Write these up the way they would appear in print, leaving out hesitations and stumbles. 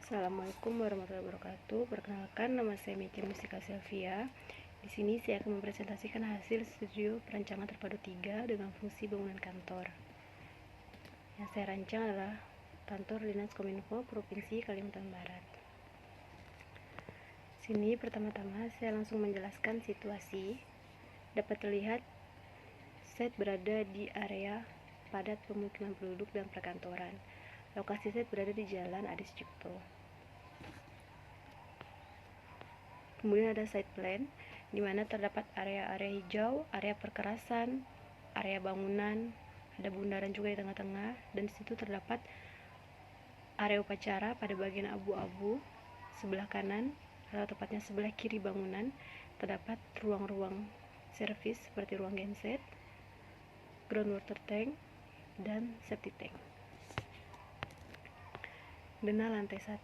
Assalamualaikum warahmatullahi wabarakatuh. Perkenalkan, nama saya Miki Mustika Sylvia. Di sini saya akan mempresentasikan hasil studio perancangan terpadu 3 dengan fungsi bangunan kantor. Yang saya rancang adalah Kantor Dinas Kominfo Provinsi Kalimantan Barat. Sini pertama-tama saya langsung menjelaskan situasi. Dapat terlihat set berada di area padat pemukiman penduduk dan perkantoran. Lokasi set berada di Jalan Adi Sucipto. Kemudian ada site plan, di mana terdapat area-area hijau, area perkerasan, area bangunan, ada bundaran juga di tengah-tengah, dan di situ terdapat area upacara pada bagian abu-abu sebelah kanan, atau tepatnya sebelah kiri bangunan, terdapat ruang-ruang servis seperti ruang genset, groundwater tank, dan septic tank. Denah lantai 1.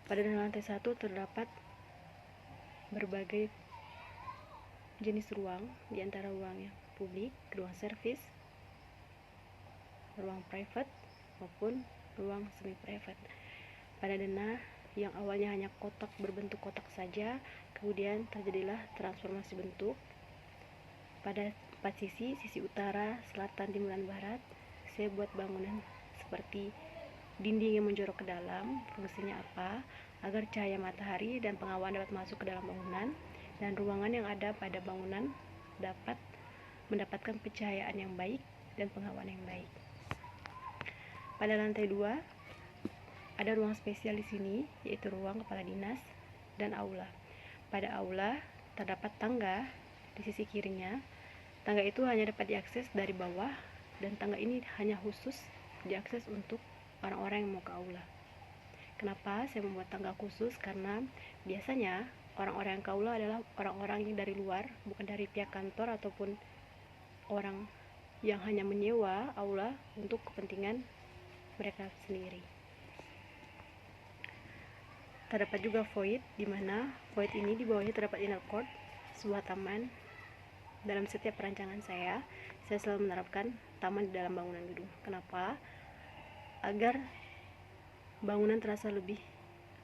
Pada denah lantai 1 terdapat berbagai jenis ruang, di antara ruang yang publik, ruang servis, ruang private, maupun ruang semi private. Pada denah yang awalnya hanya kotak berbentuk kotak saja, kemudian terjadilah transformasi bentuk. Pada 4 sisi utara, selatan, timur, dan barat, saya buat bangunan seperti dinding yang menjorok ke dalam. Fungsinya apa? Agar cahaya matahari dan pengawan dapat masuk ke dalam bangunan, dan ruangan yang ada pada bangunan dapat mendapatkan pencahayaan yang baik dan pengawan yang baik. Pada lantai 2 ada ruang spesial di sini, yaitu ruang kepala dinas dan aula. Pada aula terdapat tangga di sisi kirinya. Tangga itu hanya dapat diakses dari bawah, dan tangga ini hanya khusus diakses untuk orang-orang yang mau ke aula. Kenapa saya membuat tangga khusus? Karena biasanya orang-orang yang ke aula adalah orang-orang yang dari luar, bukan dari pihak kantor ataupun orang yang hanya menyewa aula untuk kepentingan mereka sendiri. Terdapat juga void, di mana void ini di bawahnya terdapat inner court, sebuah taman. Dalam setiap perancangan saya selalu menerapkan taman di dalam bangunan gedung. Kenapa? Agar bangunan terasa lebih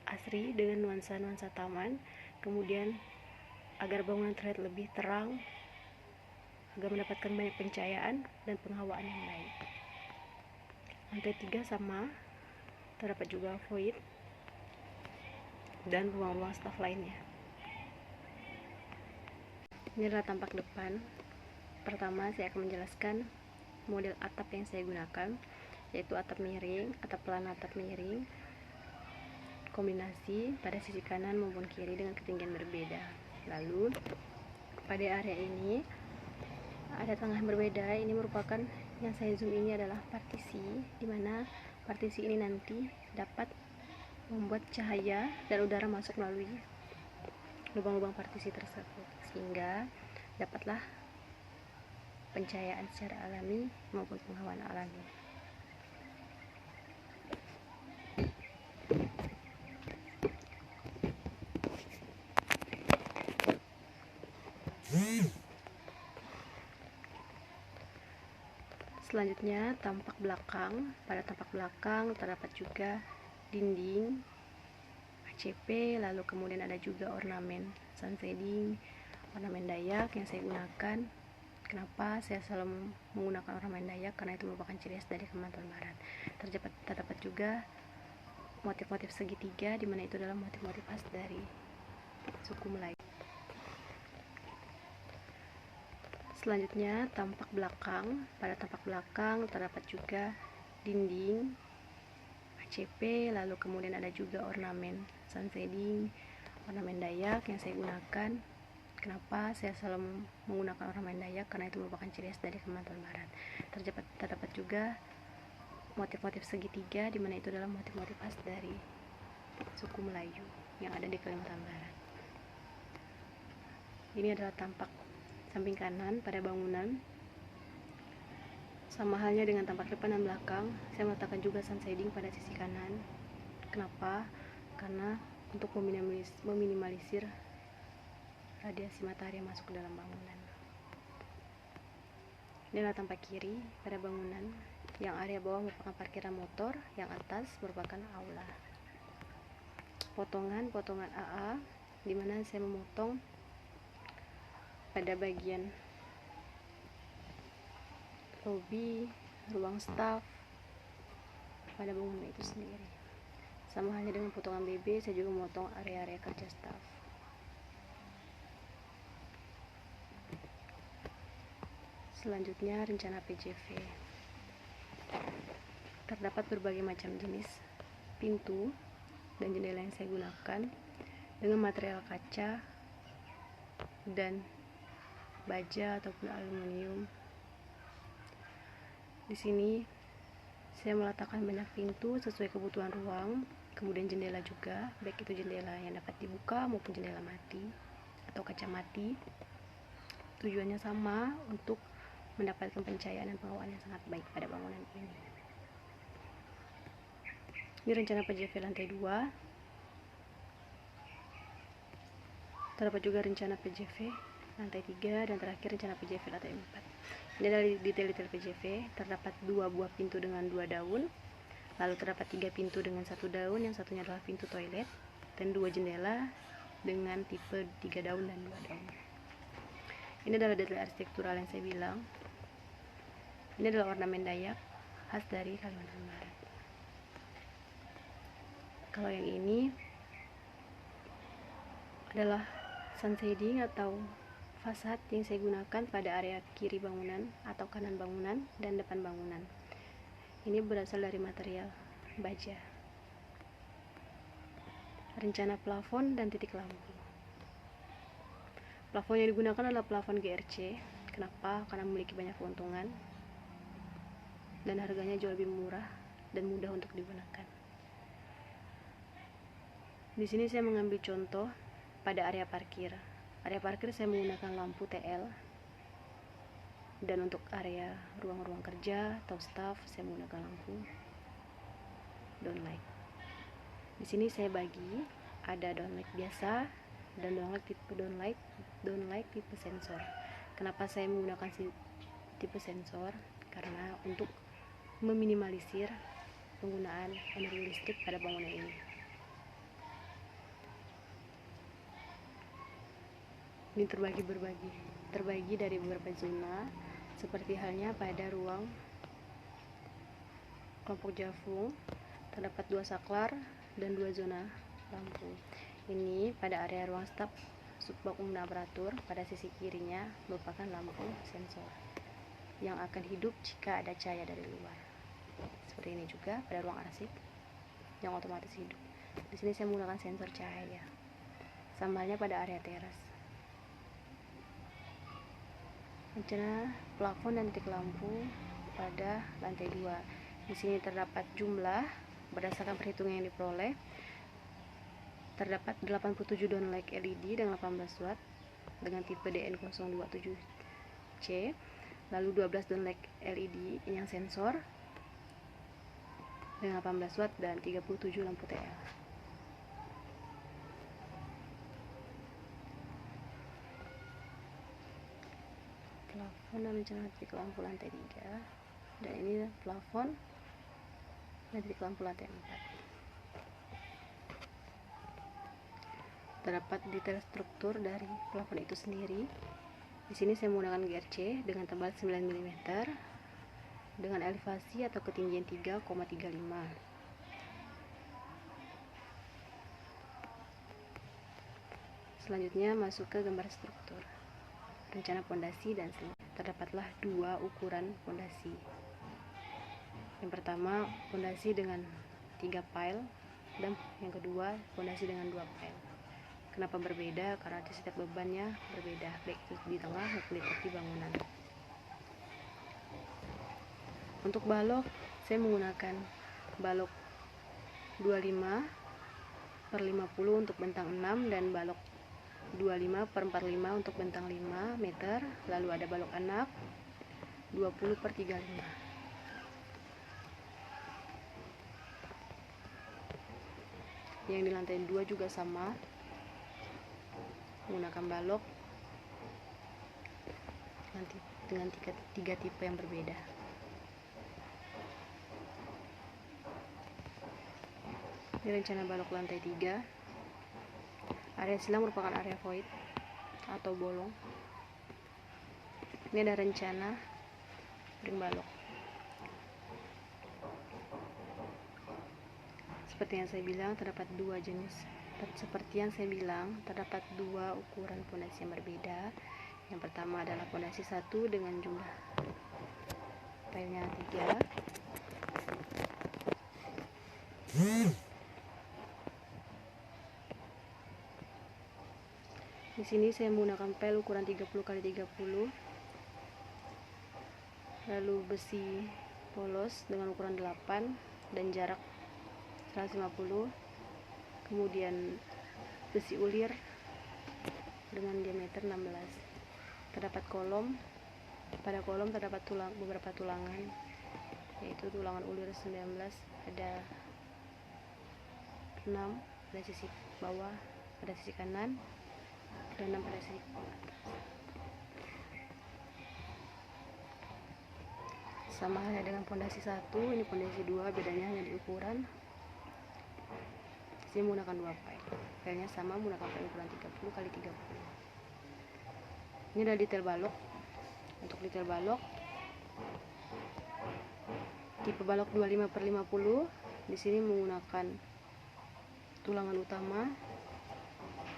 asri dengan nuansa-nuansa taman, kemudian agar bangunan terlihat lebih terang, agar mendapatkan banyak pencahayaan dan penghawaan yang baik. Lantai 3 sama, terdapat juga void dan ruang-ruang staf lainnya. Ini adalah tampak depan. Pertama, saya akan menjelaskan model atap yang saya gunakan, yaitu atap miring, atap pelana atap miring, kombinasi pada sisi kanan maupun kiri dengan ketinggian berbeda. Lalu pada area ini ada tengah yang berbeda. Ini merupakan yang saya zoom ini adalah partisi, di mana partisi ini nanti dapat membuat cahaya dan udara masuk melalui lubang-lubang partisi tersebut, sehingga dapatlah pencahayaan secara alami maupun penghawaan alami. Selanjutnya tampak belakang. Pada tampak belakang terdapat juga dinding ACP, lalu kemudian ada juga ornamen sun shading, ornamen Dayak yang saya gunakan. Kenapa saya selalu menggunakan ornamen Dayak? Karena itu merupakan ciri khas dari Kalimantan Barat. Terdapat juga motif-motif segitiga, di mana itu adalah motif-motif khas dari suku Melayu. Selanjutnya tampak belakang. Pada tampak belakang terdapat juga dinding ACP, lalu kemudian ada juga ornamen sun shading, ornamen Dayak yang saya gunakan. Kenapa saya selalu menggunakan ornamen Dayak? Karena itu merupakan ciri khas dari Kalimantan Barat. Terdapat juga motif-motif segitiga, di mana itu adalah motif-motif khas dari suku Melayu yang ada di Kalimantan Barat. Ini adalah tampak samping kanan pada bangunan. Sama halnya dengan tampak depan dan belakang, saya meletakkan juga sun shading pada sisi kanan. Kenapa? Karena untuk meminimalisir radiasi matahari yang masuk ke dalam bangunan. Ini adalah tampak kiri pada bangunan. Yang area bawah merupakan parkiran motor, yang atas merupakan aula. potongan AA, dimana saya memotong pada bagian lobi, ruang staf, pada bangunan itu sendiri. Sama halnya dengan potongan BB, saya juga memotong area-area kerja staf. Selanjutnya, rencana PJV. Terdapat berbagai macam jenis pintu dan jendela yang saya gunakan dengan material kaca dan baja ataupun aluminium. Di sini saya meletakkan banyak pintu sesuai kebutuhan ruang, kemudian jendela juga, baik itu jendela yang dapat dibuka maupun jendela mati atau kaca mati. Tujuannya sama, untuk mendapatkan pencahayaan dan pengawalan yang sangat baik pada bangunan ini. Ini rencana PJV lantai 2. Terdapat juga rencana PJV lantai 3 dan terakhir rencana PJV lantai 4. Ini adalah detail-detail PJV. Terdapat 2 buah pintu dengan 2 daun, lalu terdapat 3 pintu dengan 1 daun, yang satunya adalah pintu toilet, dan 2 jendela dengan tipe 3 daun dan 2 daun. Ini adalah detail arsitektural yang saya bilang. Ini adalah ornamen Dayak khas dari Kalimantan Barat. Kalau yang ini adalah sun shading atau fasad yang saya gunakan pada area kiri bangunan atau kanan bangunan dan depan bangunan. Ini berasal dari material baja. Rencana plafon dan titik lampu. Plafon yang digunakan adalah plafon GRC. Kenapa? Karena memiliki banyak keuntungan dan harganya jauh lebih murah dan mudah untuk digunakan. Di sini saya mengambil contoh pada area parkir. Area parkir saya menggunakan lampu TL, dan untuk area ruang-ruang kerja atau staff saya menggunakan lampu downlight. Di sini saya bagi, ada downlight biasa dan downlight tipe sensor. Kenapa saya menggunakan tipe sensor? Karena untuk meminimalisir penggunaan energi listrik pada bangunan ini. Ini terbagi dari beberapa zona, seperti halnya pada ruang kelompok Jafung terdapat 2 saklar dan 2 zona lampu. Ini pada area ruang staf subbak umum aparatur, pada sisi kirinya merupakan lampu sensor yang akan hidup jika ada cahaya dari luar. Seperti ini juga pada ruang arsip yang otomatis hidup. Di sini saya menggunakan sensor cahaya. Sama halnya pada area teras. Rencana plafon dan titik lampu pada lantai 2. Di sini terdapat jumlah berdasarkan perhitungan yang diperoleh. Terdapat 87 downlight LED dengan 18 watt dengan tipe DN027C, lalu 12 downlight LED yang sensor dengan 18 watt dan 37 lampu TL. Plafon dan rencana titik lampu lantai 3, dan ini plafon dan titik lampu lantai 4. Terdapat detail struktur dari plafon itu sendiri. Di sini saya menggunakan GRC dengan tebal 9 mm dengan elevasi atau ketinggian 3,35. Selanjutnya masuk ke gambar struktur. Rencana pondasi dan selang. Terdapatlah 2 ukuran pondasi. Yang pertama pondasi dengan 3 pile dan yang kedua pondasi dengan 2 pile. Kenapa berbeda? Karena setiap bebannya berbeda, baik itu di tengah maupun di tepi bangunan. Untuk balok, saya menggunakan balok 25/50 untuk bentang 6 dan balok 25/45 untuk bentang 5 meter. Lalu ada balok anak 20/35. Yang di lantai 2 juga sama, menggunakan balok nanti dengan 3 tipe yang berbeda. Ini rencana balok lantai 3 Area silang merupakan area void atau bolong. Ini ada rencana ring balok. Seperti yang saya bilang, terdapat dua jenis. Seperti yang saya bilang, terdapat dua ukuran fondasi yang berbeda. Yang pertama adalah fondasi 1 dengan jumlah pilenya 3. Di sini saya menggunakan pel ukuran 30 x 30. Lalu besi polos dengan ukuran 8 dan jarak 150. Kemudian besi ulir dengan diameter 16. Terdapat kolom. Pada kolom terdapat beberapa tulangan, yaitu tulangan ulir 19, ada 6 pada sisi bawah, pada sisi kanan, dan 6 pada sisi atas. Sama halnya dengan fondasi 1, ini fondasi 2, bedanya hanya di ukuran. Saya menggunakan 2 file. Filenya sama, menggunakan file ukuran 30 x 30. Ini adalah detail balok. Untuk detail balok, tipe balok 25/50. Di sini menggunakan tulangan utama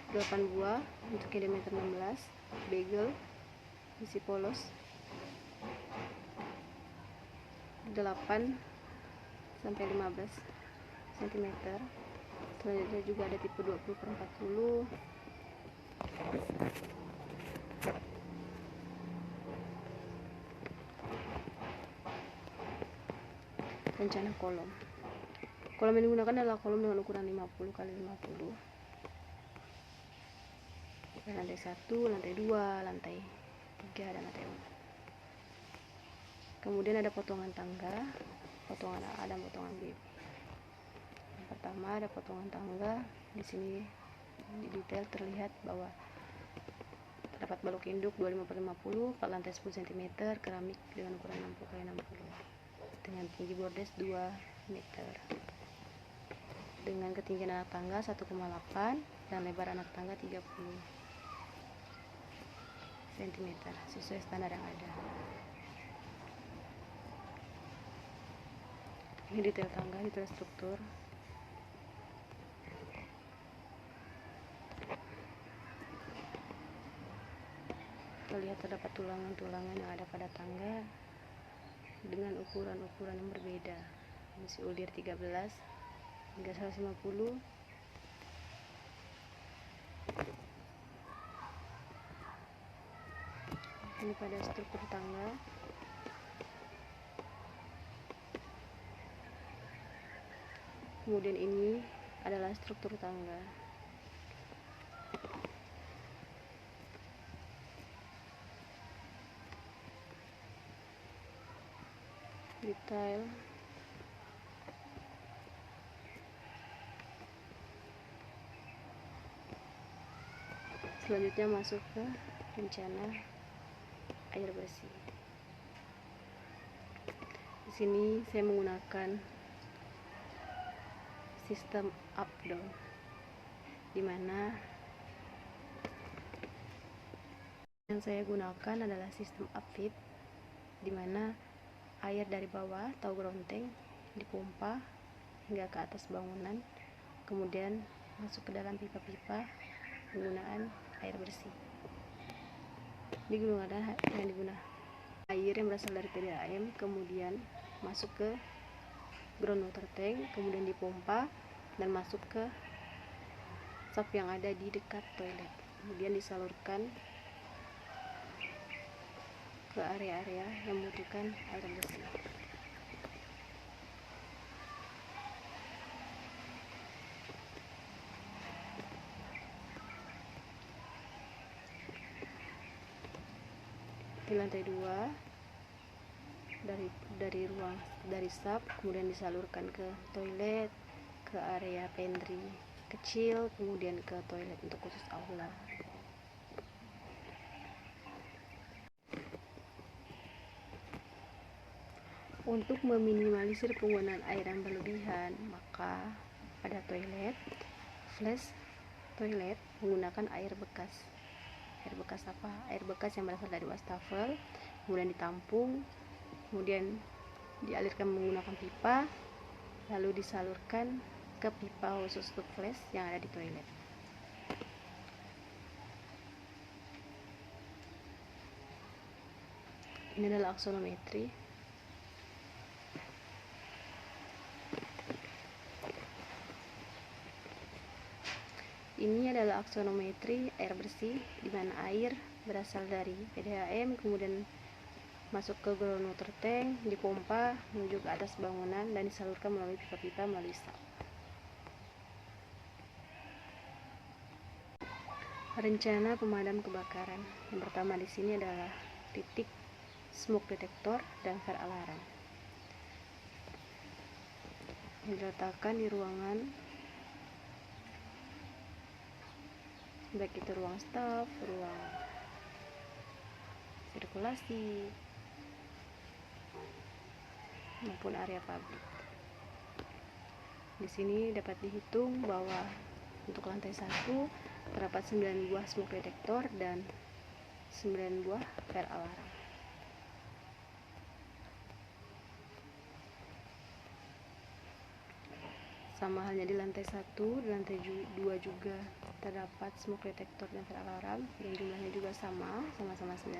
8 buah untuk diameter 16, bagel, besi polos 8 sampai 15 cm. Selanjutnya juga ada tipe 20/40. Rencana kolom. Kolom yang digunakan adalah kolom dengan ukuran 50 x 50. Lantai 1, lantai 2, lantai 3, dan lantai 4. Kemudian ada potongan tangga, potongan A dan potongan B. Yang pertama ada potongan tangga. Di sini di detail terlihat bahwa terdapat balok induk 25/50, lantai 10 cm, keramik dengan ukuran 60 x 60, dengan tinggi bordes 2 meter, dengan ketinggian anak tangga 1,8 dan lebar anak tangga 30 cm sesuai standar yang ada. Ini detail tangga, detail struktur. Terlihat terdapat tulangan-tulangan yang ada pada tangga dengan ukuran-ukuran yang berbeda. Besi ulir 13 hingga 150. Ini pada struktur tangga. Kemudian ini adalah struktur tangga. Detail. Selanjutnya masuk ke rencana air bersih. Di sini saya menggunakan sistem up down, di mana yang saya gunakan adalah sistem upfit, di mana air dari bawah atau ground tank dipompa hingga ke atas bangunan, kemudian masuk ke dalam pipa-pipa penggunaan air bersih. Digunakan yang digunakan air yang berasal dari PDAM, kemudian masuk ke groundwater tank, kemudian dipompa dan masuk ke sap yang ada di dekat toilet, kemudian disalurkan ke area-area yang membutuhkan air bersih. Di lantai 2 dari sap, kemudian disalurkan ke toilet, ke area pantry kecil, kemudian ke toilet untuk khusus aula. Untuk meminimalisir penggunaan air yang berlebihan, maka pada toilet flush toilet menggunakan air bekas. Air bekas apa? Air bekas yang berasal dari wastafel, kemudian ditampung, kemudian dialirkan menggunakan pipa, lalu disalurkan ke pipa khusus untuk flash yang ada di toilet. Ini adalah aksonometri. Ini adalah aksonometri air bersih, di mana air berasal dari PDAM, kemudian masuk ke ground water tank, dipompa menuju ke atas bangunan dan disalurkan melalui pipa-pipa melalui sap. Rencana pemadam kebakaran. Yang pertama di sini adalah titik smoke detector dan fire alarm yang diletakkan di ruangan, baik itu ruang staf, ruang sirkulasi, maupun area pabrik. Di sini dapat dihitung bahwa untuk lantai 1 terdapat 9 buah smoke detector dan 9 buah fire alarm. Sama halnya di lantai 1, di lantai 2 juga terdapat smoke detector dan fire alarm, dan jumlahnya juga sama-sama 19.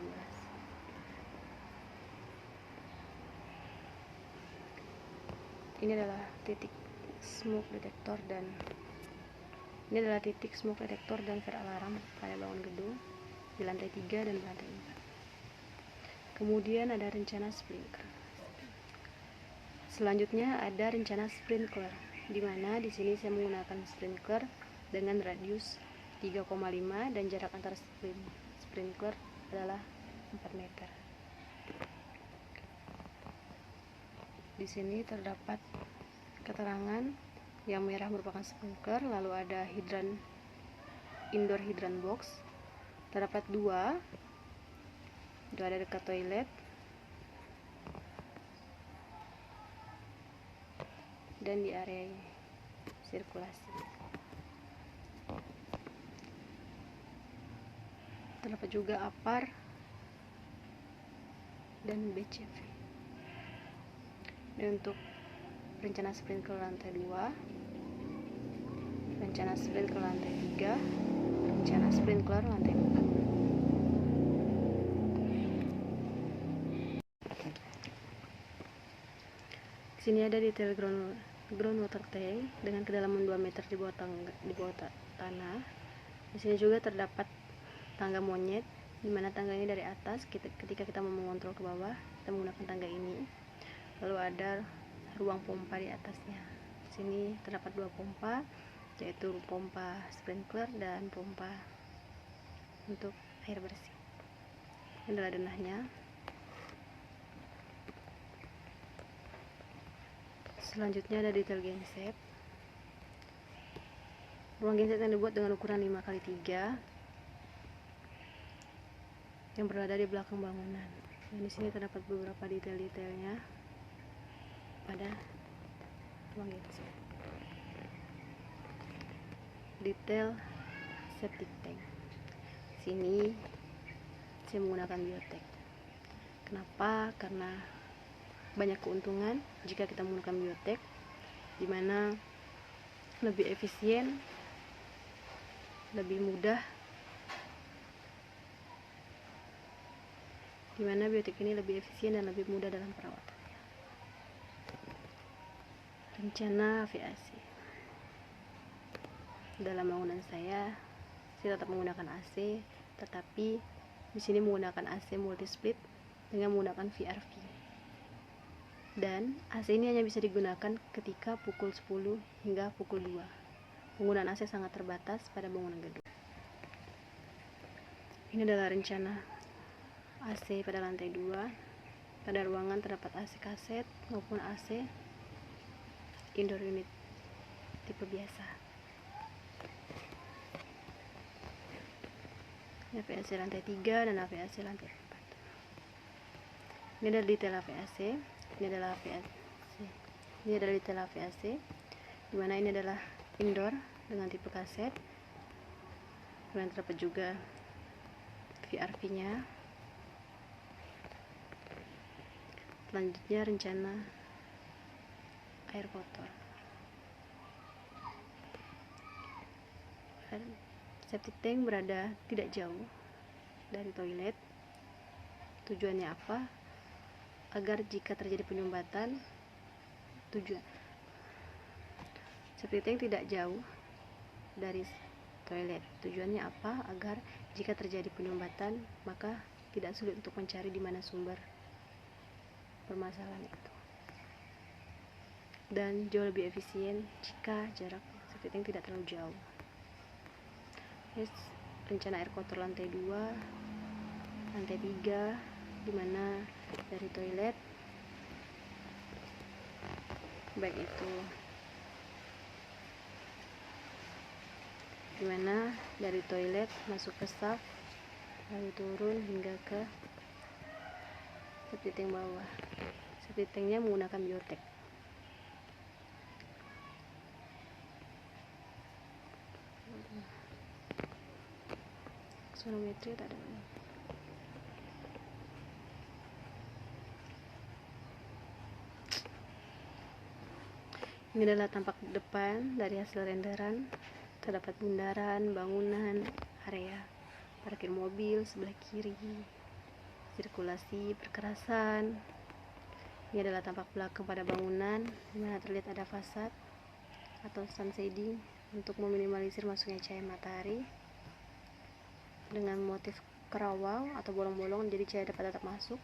Ini adalah titik smoke detector dan fire alarm pada bangun gedung di lantai 3 dan lantai 4. Kemudian ada rencana sprinkler. Selanjutnya ada rencana sprinkler, di mana di sini saya menggunakan sprinkler dengan radius 3,5 dan jarak antara sprinkler adalah 4 meter. Di sini terdapat keterangan yang merah merupakan sprinkler, lalu ada indoor hydran box, terdapat 2, itu ada dekat toilet dan di area sirkulasi. Terdapat juga APAR dan BCV. Dan untuk rencana sprinkler lantai 2, rencana sprinkler lantai 3, rencana sprinkler lantai 4. Sini ada detail ground water tank dengan kedalaman 2 meter di bawah tanah. Di sini juga terdapat tangga monyet, di mana tangga ini dari atas, ketika kita mau mengontrol ke bawah, kita menggunakan tangga ini. Lalu ada ruang pompa di atasnya. Di sini terdapat 2 pompa, yaitu pompa sprinkler dan pompa untuk air bersih. Ini adalah denahnya. Selanjutnya ada detail genset. Ruang genset yang dibuat dengan ukuran 5x3 yang berada di belakang bangunan. Dan di sini terdapat beberapa detail-detailnya pada ruang genset. Detail septic tank. Sini saya menggunakan biotek. Kenapa? Karena banyak keuntungan jika kita menggunakan biotek, di mana lebih efisien, lebih mudah, di mana biotek ini lebih efisien dan lebih mudah dalam perawatannya. Rencana VAC. Dalam bangunan saya tetap menggunakan AC, tetapi di sini menggunakan AC multi split dengan menggunakan VRV. Dan AC ini hanya bisa digunakan ketika pukul 10 hingga pukul 2. Penggunaan AC sangat terbatas pada bangunan gedung. Ini adalah rencana AC pada lantai 2. Pada ruangan terdapat AC kaset maupun AC indoor unit tipe biasa. Ini VAC lantai 3 dan VAC lantai 4. Ini adalah detail VAC. Ini adalah detail VAC, dimana ini adalah indoor dengan tipe kaset, Kemudian terdapat juga VRV nya. Selanjutnya rencana air kotor. Septic tank berada tidak jauh dari toilet. Tujuannya apa? Agar jika terjadi penyumbatan, septic tank tidak jauh dari toilet. Tujuannya apa? Agar jika terjadi penyumbatan, maka tidak sulit untuk mencari di mana sumber permasalahan itu. Dan jauh lebih efisien jika jarak septic tank tidak terlalu jauh. Rencana air kotor lantai 2, lantai 3, dimana dari toilet, baik itu dimana dari toilet masuk ke staf, lalu turun hingga ke septic tank bawah. Septic tanknya menggunakan biotek. Sonometri tak ada. Ini adalah tampak depan dari hasil renderan. Terdapat bundaran, bangunan, area parkir mobil sebelah kiri, sirkulasi, perkerasan. Ini adalah tampak belakang pada bangunan, di mana terlihat ada fasad atau sun shading untuk meminimalisir masuknya cahaya matahari dengan motif kerawang atau bolong-bolong, jadi cahaya dapat tetap masuk.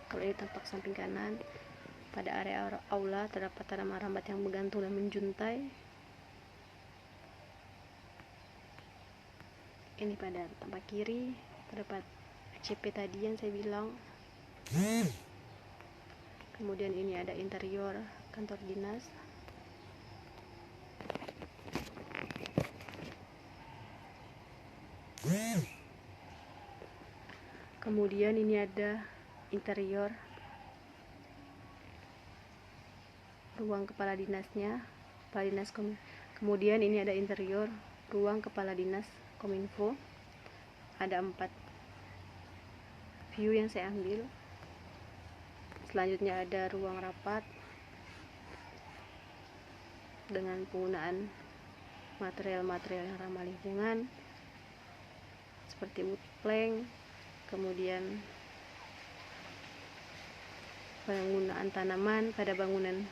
Kalau ini tampak samping kanan, pada area aula terdapat tanaman rambat yang menggantung dan menjuntai. Ini pada tampak kiri terdapat ACP tadi yang saya bilang. Kemudian ini ada interior kantor dinas. Kemudian ini ada interior ruang kepala dinasnya, kepala dinas kemudian ini ada interior ruang kepala dinas Kominfo. Ada 4 view yang saya ambil. Selanjutnya ada ruang rapat dengan penggunaan material-material yang ramah lingkungan seperti wood plank, kemudian penggunaan tanaman pada bangunan,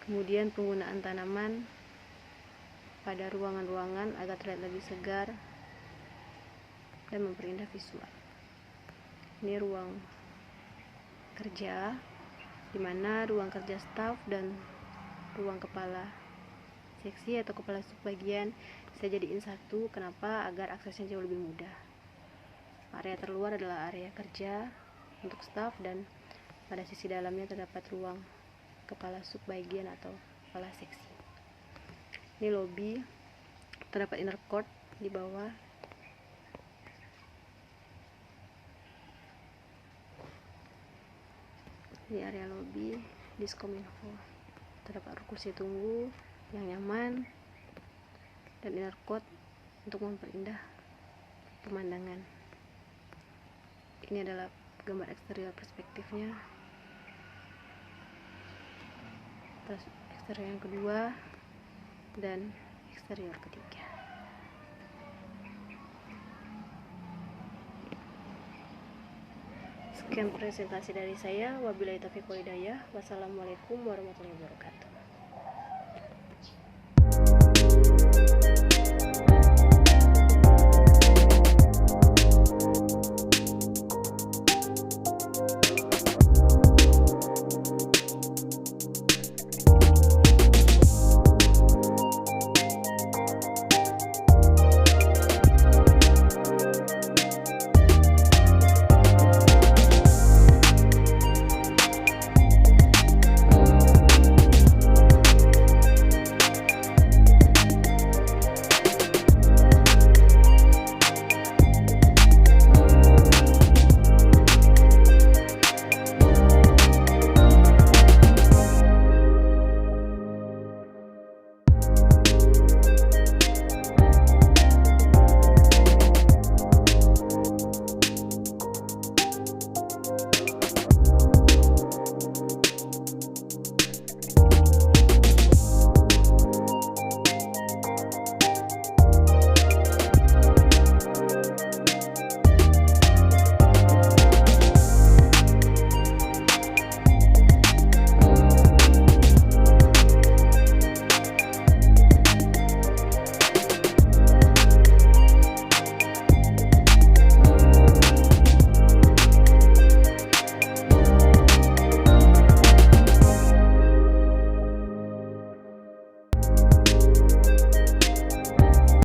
kemudian penggunaan tanaman pada ruangan-ruangan agar terlihat lebih segar dan memperindah visual. Ini ruang kerja, di mana ruang kerja staf dan ruang kepala seksi atau kepala subbagian saya jadiin satu. Kenapa? Agar aksesnya jauh lebih mudah. Area terluar adalah area kerja untuk staf, dan pada sisi dalamnya terdapat ruang kepala subbagian atau kepala seksi. Ini lobby, terdapat inner court di bawah. Ini area lobby Diskominfo. Terdapat kursi tunggu yang nyaman dan inner court untuk memperindah pemandangan. Ini adalah gambar eksterior perspektifnya. Terus eksterior yang kedua dan eksterior ketiga. Sekian presentasi dari saya. Wabillahi taufiq wal hidayah. Wassalamualaikum warahmatullahi wabarakatuh.